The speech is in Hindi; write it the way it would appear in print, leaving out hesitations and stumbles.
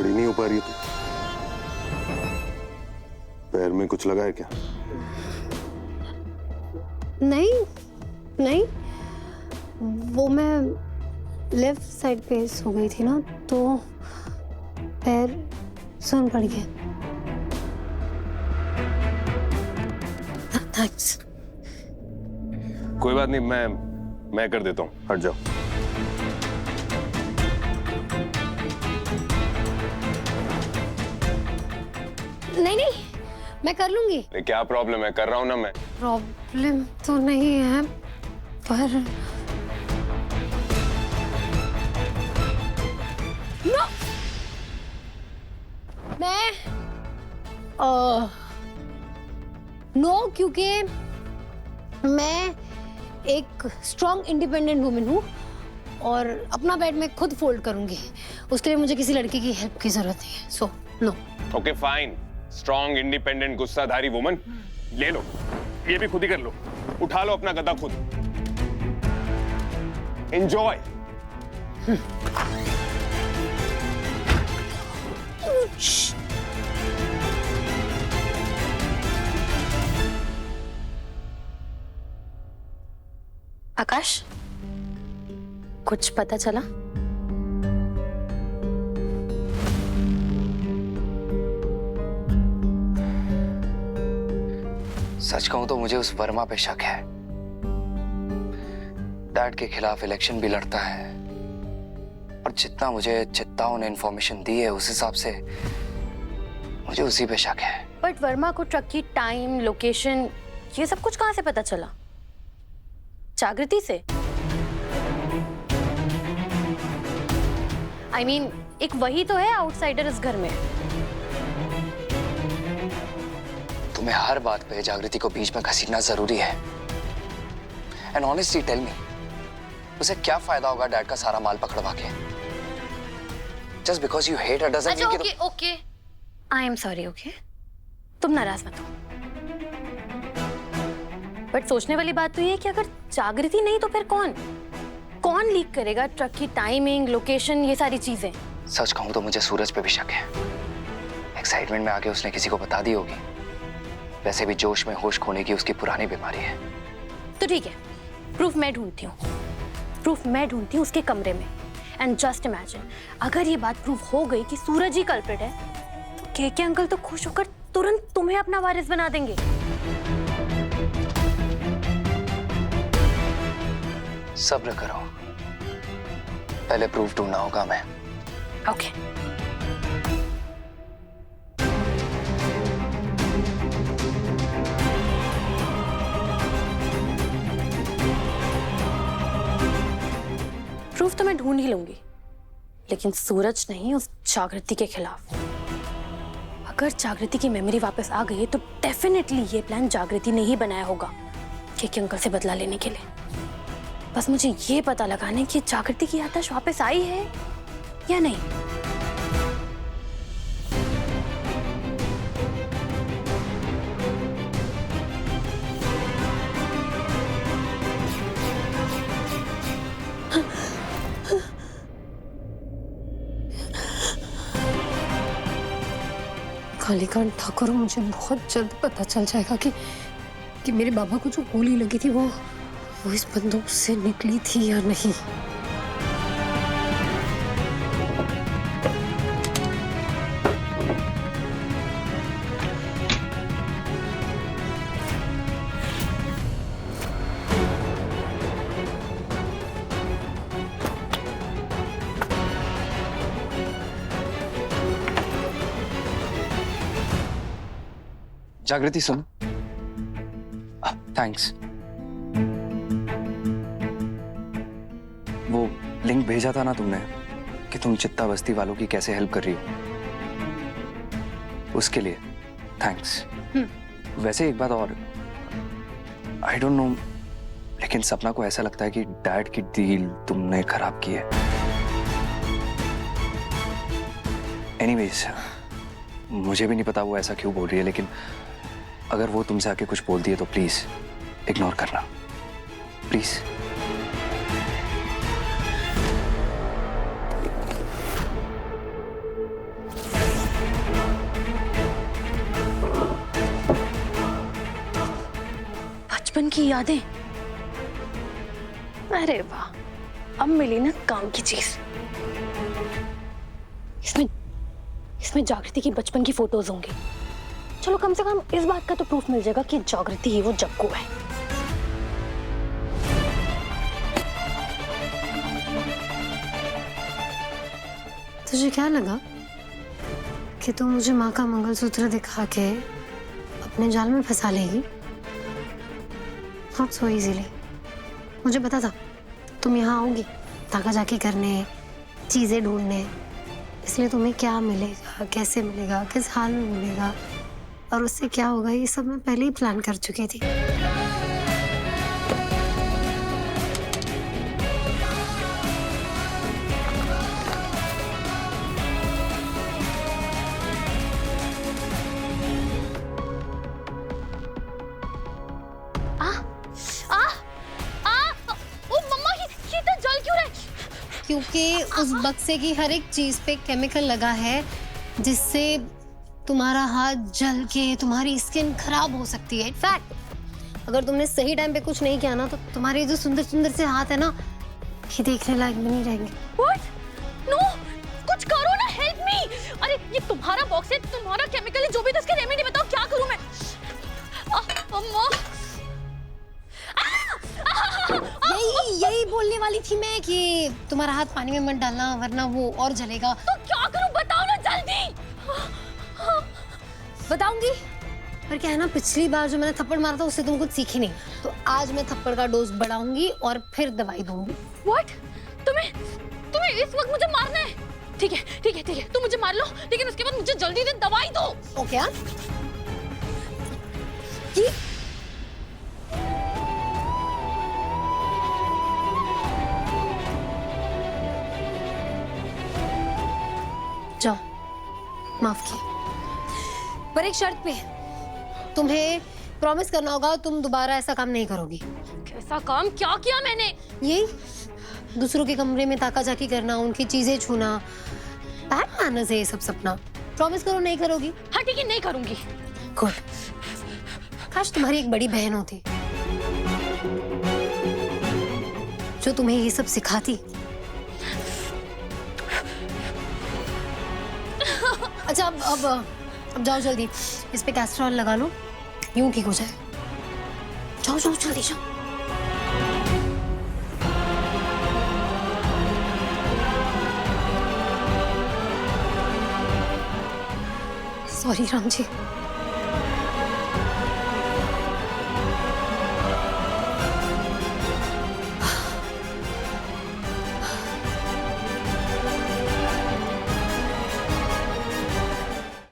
खड़ी नहीं हो पा रही है तू? पैर में कुछ लगा है क्या? नहीं नहीं, वो मैं लेफ्ट साइड पे सो गई थी ना, तो पैर सुन पड़ गया। थैंक्स। कोई बात नहीं, मैं कर देता हूँ, हट जाओ। नहीं नहीं, मैं कर लूंगी। क्या प्रॉब्लम है? कर रहा हूँ ना मैं। प्रॉब्लम तो नहीं है, पर नो, मैं नो, क्योंकि मैं एक स्ट्रॉन्ग इंडिपेंडेंट वुमन हूँ और अपना बेड मैं खुद फोल्ड करूंगी। उसके लिए मुझे किसी लड़के की हेल्प की जरूरत नहीं है, so no. Okay fine, strong independent गुस्साधारी वुमन, ले लो, ये भी खुद ही कर लो, उठा लो अपना गदा खुद। एंजॉय। आकाश, कुछ पता चला? सच कहूं तो मुझे उस वर्मा पे शक है। डैड के खिलाफ इलेक्शन भी लड़ता है और जितना मुझे चित्ताओं ने इंफॉर्मेशन दी है उस हिसाब से मुझे उसी पे शक है। बट वर्मा को ट्रक की टाइम, लोकेशन, ये सब कुछ कहां से पता चला? जागृति से? I mean, एक वही तो है आउटसाइडर इस घर में। तुम्हें हर बात पे जागृति को बीच में घसीटना जरूरी है। एंड ऑनेस्टली टेल मी, उसे क्या फायदा होगा डैड का सारा माल पकड़वा के? Just because you hate her doesn't mean कि okay, I am sorry. Okay, तुम नाराज मत हो। बट सोचने वाली बात तो ये है कि अगर जागृति नहीं तो फिर कौन लीक करेगा ट्रक की टाइमिंग, लोकेशन, ये सारी चीजें? सच कहूं तो मुझे सूरज पे भी शक है। एक्साइटमेंट में आके उसने किसी को बता दी होगी। वैसे भी जोश में होश खोने की उसकी पुरानी बीमारी है। तो ठीक है, प्रूफ मैं ढूंढती हूँ उसके कमरे में। एंड जस्ट इमेजिन, अगर ये बात प्रूफ हो गई कि सूरज ही कल्प्रिट है, तो केके अंकल तो खुश होकर तुरंत तुम्हें अपना वारिस बना देंगे। सब्र करो, पहले प्रूफ ढूंढना होगा मैं। ओके। प्रूफ तो मैं ढूंढ ही लूंगी, लेकिन सूरज नहीं, उस जागृति के खिलाफ। अगर जागृति की मेमोरी वापस आ गई है तो डेफिनेटली ये प्लान जागृति ने ही बनाया होगा केके अंकल से बदला लेने के लिए। बस मुझे ये पता लगाना है कि जागृति की याददाश्त वापस आई है या नहीं। कालीकांत ठाकुर, मुझे बहुत जल्द पता चल जाएगा कि मेरे बाबा को जो गोली लगी थी वो इस बंदूक से निकली थी या नहीं। जागृति सुन, थैंक्स। वो लिंक भेजा था ना तुमने कि तुम चित्ता बस्ती वालों की कैसे हेल्प कर रही हो, उसके लिए थैंक्स। वैसे एक बात और, आई डोंट नो, लेकिन सपना को ऐसा लगता है कि डैड की डील तुमने खराब की है। एनीवेज, मुझे भी नहीं पता वो ऐसा क्यों बोल रही है, लेकिन अगर वो तुमसे आके कुछ बोलती है तो प्लीज इग्नोर करना, प्लीज। बचपन की यादें। अरे वाह, अब मिली ना काम की चीज। इसमें जागृति की बचपन की फोटोज होंगी। चलो कम से कम इस बात का तो प्रूफ मिल जाएगा कि जागृति ही वो जग्गू है। तुझे क्या लगा कि तू मुझे माँ का मंगलसूत्र दिखा के अपने जाल में फंसा लेगी? Not so easily. मुझे पता था तुम यहाँ आओगी ताका जाकी करने, चीजें ढूंढने, इसलिए तुम्हें क्या मिलेगा, कैसे मिलेगा, किस हाल में मिलेगा और उससे क्या होगा, ये सब मैं पहले ही प्लान कर चुकी थी। क्योंकि उस बक्से की हर एक चीज पे केमिकल लगा है जिससे तुम्हारा हाथ जल के तुम्हारी स्किन खराब हो सकती है। इनफैक्ट अगर तुमने सही टाइम पे कुछ नहीं किया ना तो तुम्हारे जो सुंदर सुंदर से हाथ है ना ये देखने लायक भी नहीं रहेंगे। What? No! कुछ करो ना, हेल्प मी। अरे ये तुम्हारा बॉक्स है, तुम्हारा केमिकल है, जो भी तो इसके रेमेडी बताओ, क्या करूं मैं? अम्मा। यही बोलने वाली थी मैं कि तुम्हारा हाथ पानी में मत डालना वरना वो और जलेगा। तो क्या करूं बताओ ना जल्दी। बताऊंगी, पर क्या है ना, पिछली बार जो मैंने थप्पड़ मारा था उससे तुम कुछ सीखी नहीं, तो आज मैं थप्पड़ का डोज बढ़ाऊंगी और फिर दवाई दूंगी। What? तुम्हें इस वक्त मुझे मारना है? ठीक है, तुम मुझे मार लो, लेकिन उसके बाद मुझे जल्दी से दवाई दो। ओके यार। जाओ, माफ किया, पर एक शर्त पे। तुम्हें प्रॉमिस करना होगा तुम दोबारा ऐसा काम नहीं करोगी। कैसा काम? क्या किया मैंने? यही दूसरों के कमरे में ताका जाकी करना, उनकी चीजें छूना, बैड मैनर्स है ये सब। सपना प्रॉमिस करो नहीं करोगी। हाँ ठीक है, नहीं करूंगी। गुड। काश तुम्हारी एक बड़ी बहन होती जो तुम्हें ये सब सिखाती। अच्छा अब जाओ जल्दी, इस पे कैस्ट्रॉल लगा लो, यूं ठीक हो जाए। जाओ जल्दी जाओ। सॉरी राम जी।